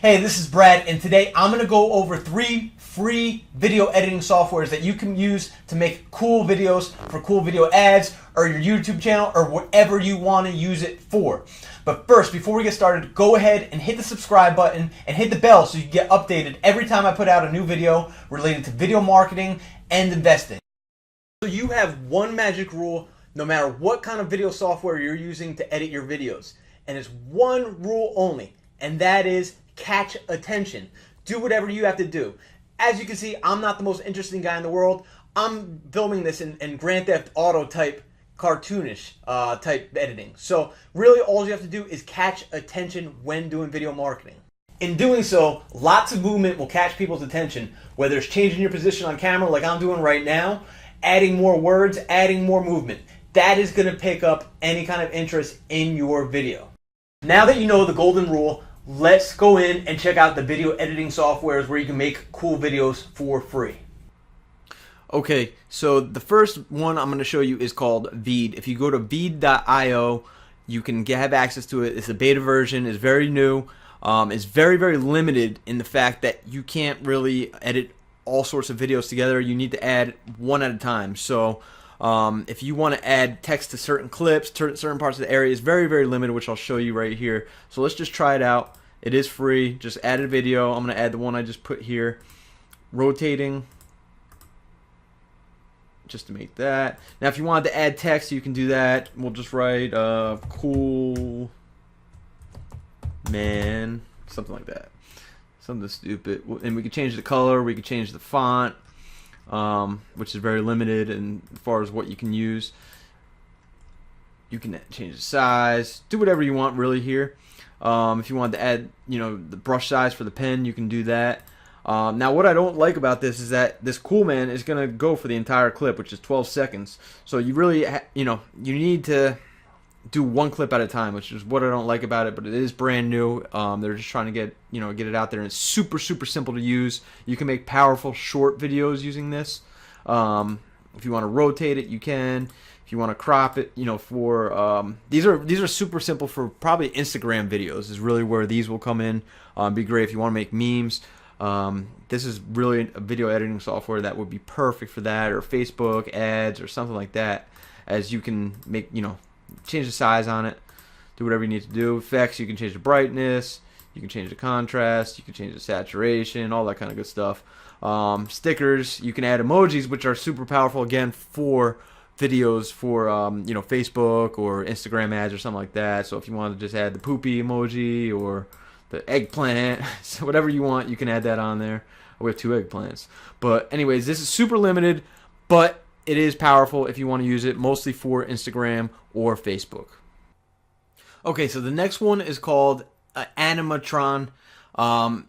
Hey, this is Brad, and today I'm going to go over 3 free video editing softwares that you can use to make cool videos for cool video ads or your YouTube channel or whatever you want to use it for. But first, before we get started, go ahead and hit the subscribe button and hit the bell so you get updated every time I put out a new video related to video marketing and investing. So you have one magic rule no matter what kind of video software you're using to edit your videos. And it's one rule only, and that is catch attention. Do whatever you have to do. As you can see, I'm not the most interesting guy in the world. I'm filming this in Grand Theft Auto type, cartoonish type editing. So really all you have to do is catch attention when doing video marketing. In doing so, lots of movement will catch people's attention, whether it's changing your position on camera like I'm doing right now, adding more words, adding more movement. That is going to pick up any kind of interest in your video. Now that you know the golden rule, let's go in and check out the video editing softwares where you can make cool videos for free. Okay, so the first one I'm going to show you is called Veed. If you go to veed.io, you can have access to it. It's a beta version. It's very new. It's very, very limited in the fact that you can't really edit all sorts of videos together. You need to add one at a time. So if you want to add text to certain clips, certain parts of the area, is very, very limited, which I'll show you right here. So let's just try it out. It is free. Just add a video. I'm going to add the one I just put here. Rotating. Just to make that. Now if you wanted to add text, you can do that. We'll just write cool man, something like that. Something stupid. And we can change the color. We can change the font. Which is very limited in as far as what you can use. You can change the size, do whatever you want really here. If you want to add, the brush size for the pen, you can do that. Now what I don't like about this is that this cool man is going to go for the entire clip, which is 12 seconds. So you really, you need to do one clip at a time, which is what I don't like about it, but it is brand new. They're just trying to get it out there, and it's super, super simple to use. You can make powerful short videos using this. If you want to rotate it, you can. If you want to crop it, for these are super simple for probably Instagram videos is really where these will come in. Be great if you want to make memes. This is really a video editing software that would be perfect for that, or Facebook ads or something like that, as you can make, change the size on it, do whatever you need to do. Effects, you can change the brightness, you can change the contrast, you can change the saturation, all that kind of good stuff. Stickers, you can add emojis, which are super powerful again for videos for Facebook or Instagram ads or something like that. So if you want to just add the poopy emoji or the eggplant, so whatever you want, you can add that on there. We have 2 eggplants. But anyways, this is super limited, but it is powerful if you want to use it, mostly for Instagram or Facebook. Okay, so the next one is called Animatron.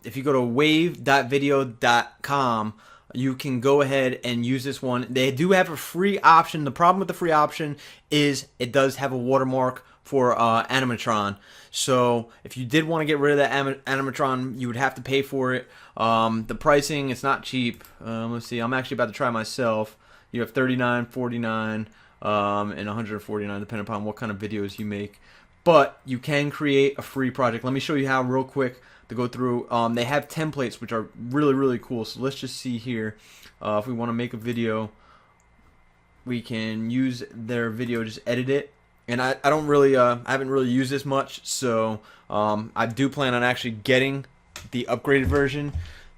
If you go to wave.video.com, you can go ahead and use this one. They do have a free option. The problem with the free option is it does have a watermark for Animatron. So if you did want to get rid of that Animatron, you would have to pay for it. The pricing, it's not cheap. Let's see, I'm actually about to try myself. You have $39, $49, and $149, depending upon what kind of videos you make. But you can create a free project. Let me show you how real quick to go through. They have templates, which are really, really cool. So let's just see here. If we want to make a video, we can use their video, just edit it. And I don't really, I haven't really used this much. So I do plan on actually getting the upgraded version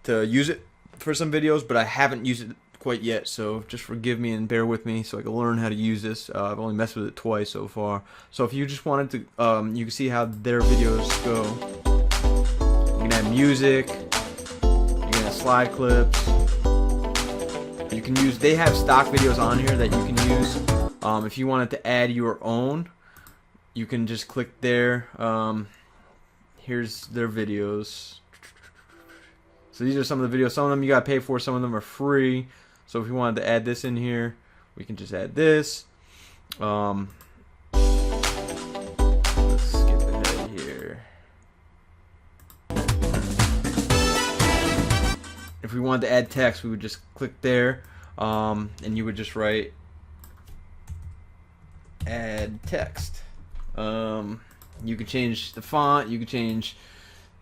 to use it for some videos, but I haven't used it quite yet, so just forgive me and bear with me so I can learn how to use this. I've only messed with it twice so far. So if you just wanted to, you can see how their videos go. You can add music, you can add slide clips, you can use, they have stock videos on here that you can use. If you wanted to add your own, you can just click there. Here's their videos. So these are some of the videos. Some of them you gotta pay for, some of them are free. So if you wanted to add this in here, we can just add this. Let's skip ahead here. If we wanted to add text, we would just click there, and you would just write add text. You can change the font, you can change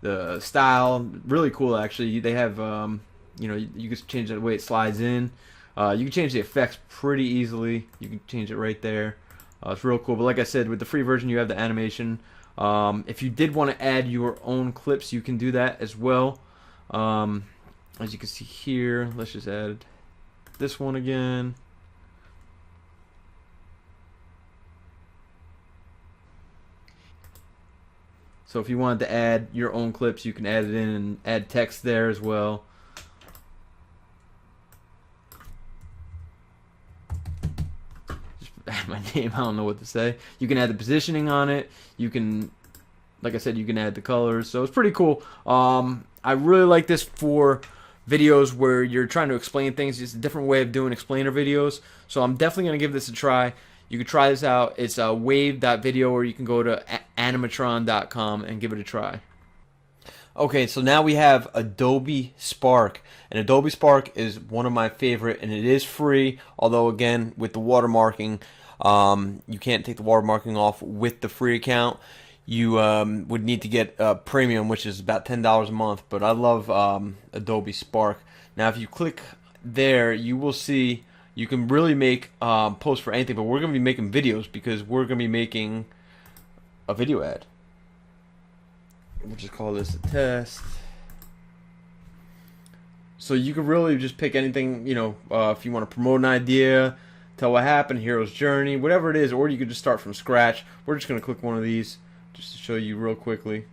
the style. Really cool, actually. They have, you know, you can change the way it slides in. You can change the effects pretty easily. You can change it right there. It's real cool. But like I said, with the free version, you have the animation. If you did want to add your own clips, you can do that as well. As you can see here, let's just add this one again. So if you wanted to add your own clips, you can add it in and add text there as well. Just add my name, I don't know what to say. You can add the positioning on it. You can, like I said, you can add the colors. So it's pretty cool. I really like this for videos where you're trying to explain things. It's a different way of doing explainer videos. So I'm definitely going to give this a try. You can try this out. It's wave.video, or you can go to animatron.com and give it a try. Okay, so now we have Adobe Spark. And Adobe Spark is one of my favorite, and it is free. Although, again, with the watermarking, you can't take the watermarking off with the free account. You would need to get premium, which is about $10 a month. But I love Adobe Spark. Now, if you click there, you will see you can really make posts for anything. But we're going to be making videos because we're going to be making a video ad. We'll just call this a test. So you can really just pick anything, you know, if you want to promote an idea, tell what happened, hero's journey, whatever it is, or you could just start from scratch. We're just going to click one of these just to show you real quickly.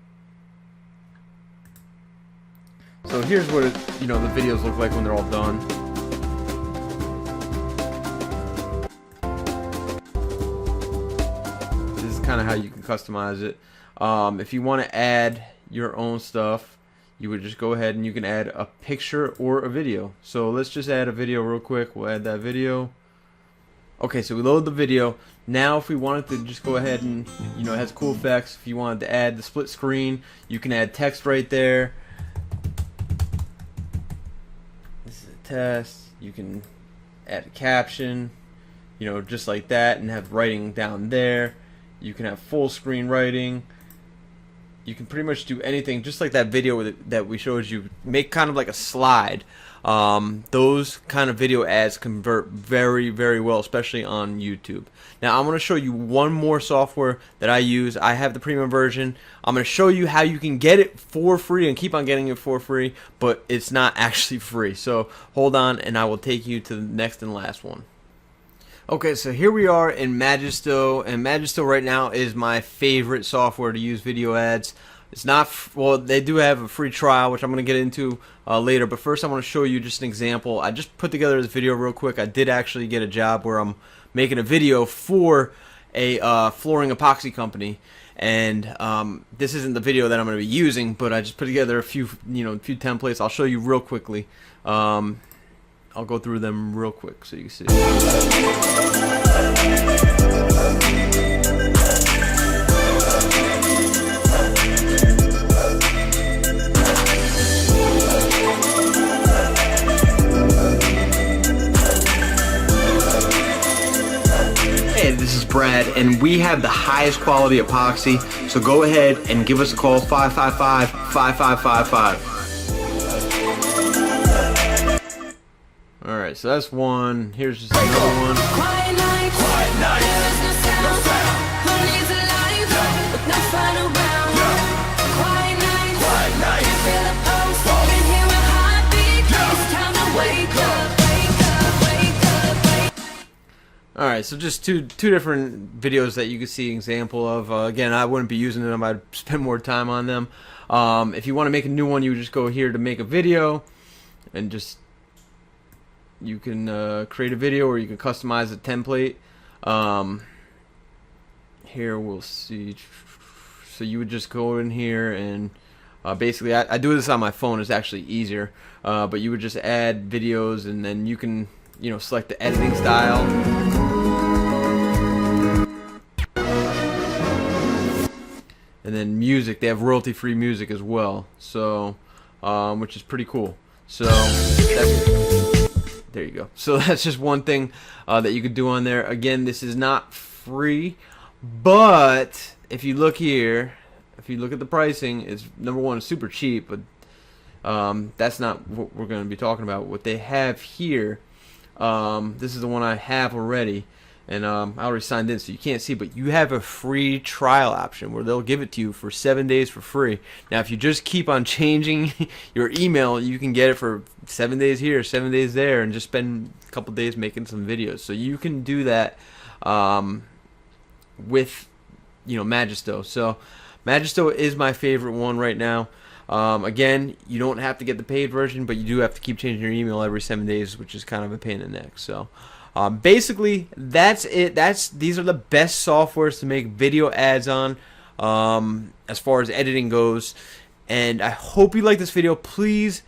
So here's what it, you know, the videos look like when they're all done. This is kind of how you can customize it. If you want to add your own stuff, you would just go ahead and you can add a picture or a video. So let's just add a video real quick. We'll add that video. Okay, so we load the video. Now if we wanted to just go ahead and, you know, it has cool effects. If you wanted to add the split screen, you can add text right there. This is a test. You can add a caption, you know, just like that, and have writing down there. You can have full screen writing. You can pretty much do anything, just like that video that we showed you. Make kind of like a slide. Those kind of video ads convert very, very well, especially on YouTube. Now I'm going to show you one more software that I use. I have the premium version. I'm going to show you how you can get it for free and keep on getting it for free, but it's not actually free. So hold on and I will take you to the next and last one. Okay, so here we are in Magisto, and Magisto right now is my favorite software to use video ads. It's not, well, they do have a free trial, which I'm going to get into later, but first I want to show you just an example. I just put together this video real quick. I did actually get a job where I'm making a video for a flooring epoxy company, and this isn't the video that I'm going to be using, but I just put together a few, you know, a few templates. I'll show you real quickly. I'll go through them real quick so you can see. Hey, this is Brad, and we have the highest quality epoxy, so go ahead and give us a call, 555-5555. Alright, so that's one. Here's just another one. Quiet night. Quiet night. There is no sound. Who needs a light? With no fun around. Quiet night. Quiet night. You feel the pulse. You can hear a heartbeat. It's time to wake up. Wake up. Wake up. Wake up. Alright, so just two different videos that you can see an example of. Again, I wouldn't be using them. I'd spend more time on them. If you want to make a new one, you would just go here to make a video and just you can create a video, or you can customize a template. Here we'll see. So you would just go in here and basically I do this on my phone. It's actually easier, but you would just add videos, and then you can, you know, select the editing style. And then music, they have royalty-free music as well, so which is pretty cool. So there you go. So that's just one thing that you could do on there. Again, this is not free, but if you look here, if you look at the pricing, it's number one, it's super cheap, but that's not what we're going to be talking about. What they have here, this is the one I have already, and I already signed in, so you can't see, but you have a free trial option where they'll give it to you for 7 days for free. Now, if you just keep on changing your email, you can get it for 7 days here, 7 days there, and just spend a couple days making some videos. So you can do that with, you know, Magisto. So Magisto is my favorite one right now. Again, you don't have to get the paid version, but you do have to keep changing your email every 7 days, which is kind of a pain in the neck. So basically, that's it. These are the best softwares to make video ads on, as far as editing goes. And I hope you like this video. Please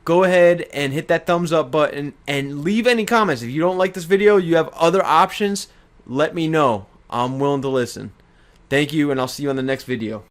go ahead and hit that thumbs up button and leave any comments. If you don't like this video, you have other options, let me know. I'm willing to listen. Thank you, and I'll see you on the next video.